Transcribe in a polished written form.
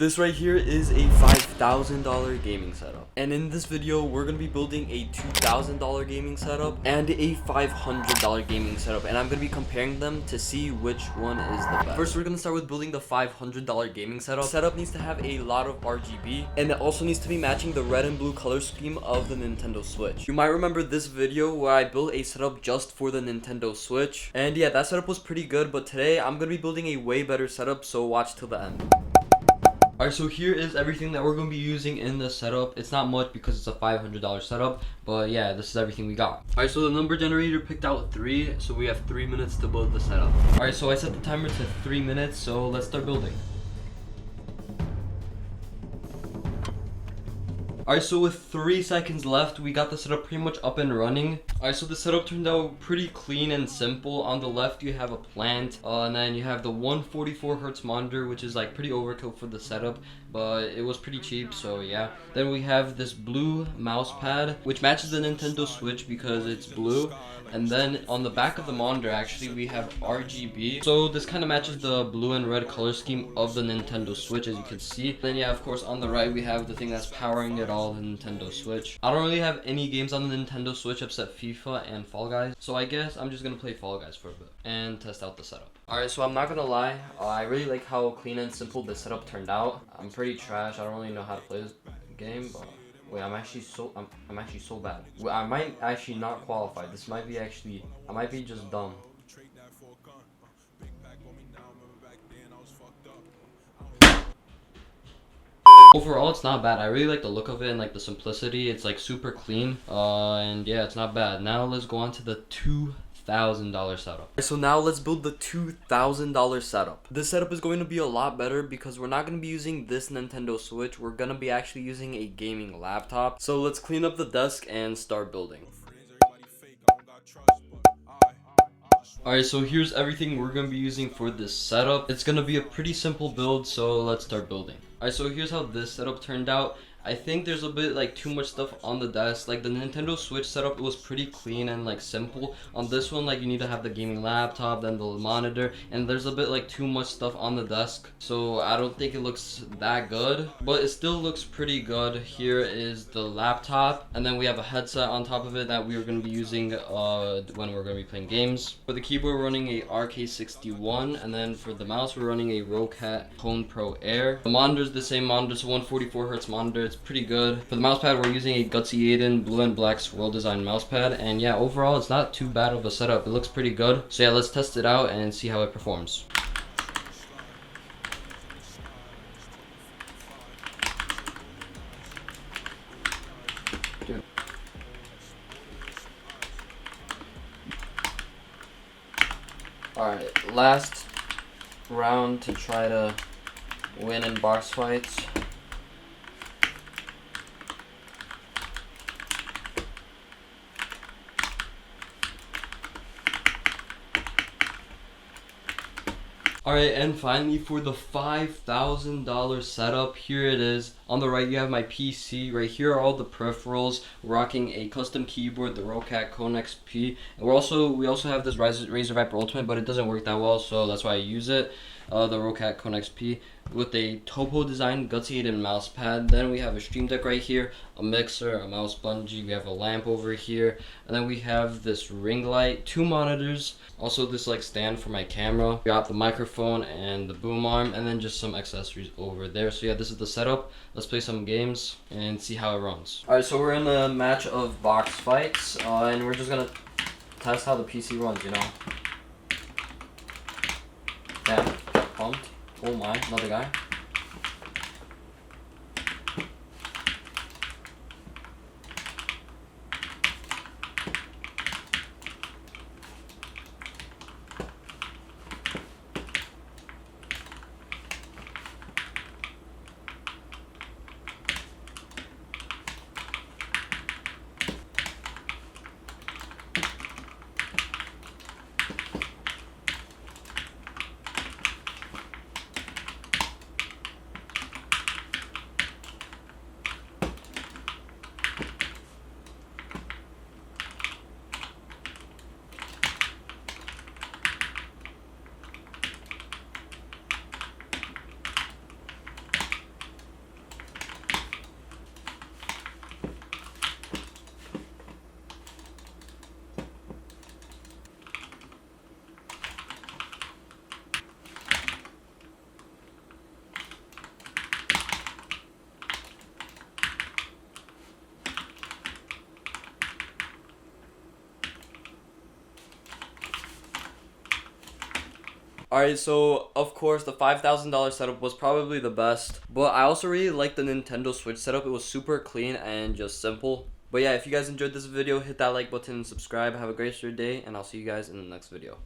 This right here is a $5,000 gaming setup. And in this video, we're going to be building a $2,000 gaming setup and a $500 gaming setup. And I'm going to be comparing them to see which one is the best. First, we're going to start with building the $500 gaming setup. The setup needs to have a lot of RGB, and it also needs to be matching the red and blue color scheme of the Nintendo Switch. You might remember this video where I built a setup just for the Nintendo Switch. And yeah, that setup was pretty good, but today I'm going to be building a way better setup, so watch till the end. Alright, so here is everything that we're going to be using in the setup. It's not much because it's a $500 setup, but yeah, this is everything we got. Alright, so the number generator picked out 3, so we have 3 minutes to build the setup. Alright, so I set the timer to 3 minutes, so let's start building. Alright, so with 3 seconds left, we got the setup pretty much up and running. Alright, so the setup turned out pretty clean and simple. On the left, you have a plant, and then you have the 144 Hz monitor, which is like pretty overkill for the setup, but it was pretty cheap, so yeah. Then we have this blue mouse pad, which matches the Nintendo Switch because it's blue. And then on the back of the monitor, actually, we have RGB. So this kind of matches the blue and red color scheme of the Nintendo Switch, as you can see. Then yeah, of course, on the right, we have the thing that's powering it all, the Nintendo Switch. I don't really have any games on the Nintendo Switch except FIFA and Fall Guys. So I guess I'm just gonna play Fall Guys for a bit and test out the setup. Alright, so I'm not gonna lie, I really like how clean and simple the setup turned out. I'm pretty trash. I don't really know how to play this game, but wait, I'm actually so bad. Wait, I might actually not qualify. This might be actually, I might be just dumb. Overall, it's not bad. I really like the look of it and like the simplicity. It's like super clean. And yeah, it's not bad. Now let's go on to the $2,000 setup. So now let's build the $2,000 setup. This setup is going to be a lot better because we're not going to be using this Nintendo Switch. We're going to be actually using a gaming laptop. So let's clean up the desk and start building. Alright, so here's everything we're going to be using for this setup. It's going to be a pretty simple build, so let's start building. Alright, so here's how this setup turned out. I think there's a bit like too much stuff on the desk. Like the Nintendo Switch setup, it was pretty clean and like simple. On this one, like you need to have the gaming laptop, then the monitor, and there's a bit like too much stuff on the desk. So I don't think it looks that good, but it still looks pretty good. Here is the laptop, and then we have a headset on top of it that we are going to be using when we're going to be playing games. For the keyboard, we're running a RK61, and then for the mouse, we're running a Rocat Cone Pro Air. The monitor is the same monitor, so 144 Hz monitor. It's pretty good. For the mousepad, we're using a GutzyAiden blue and black swirl design mousepad, and yeah, overall it's not too bad of a setup. It looks pretty good. So yeah, let's test it out and see how it performs. Alright, last round to try to win in box fights. Alright, and finally for the $5,000 setup, here it is. On the right, you have my PC. Right here are all the peripherals. We're rocking a custom keyboard, the Rocat Cone XP. And we also have this Razer Viper Ultimate, but it doesn't work that well, so that's why I use it. The Rocat Cone XP with a Topo design GutzyAiden mouse pad. Then we have a Stream Deck right here, a mixer, a mouse bungee, we have a lamp over here, and then we have this ring light, 2 monitors, also this like stand for my camera. We got the microphone and the boom arm, and then just some accessories over there. So yeah, this is the setup. Let's play some games and see how it runs. Alright, so we're in a match of box fights, and we're just gonna test how the PC runs, you know. Damn, pumped. Oh my, another guy. Alright, so of course the $5,000 setup was probably the best, but I also really liked the Nintendo Switch setup. It was super clean and just simple. But yeah, if you guys enjoyed this video, hit that like button and subscribe. Have a great rest of your day, and I'll see you guys in the next video.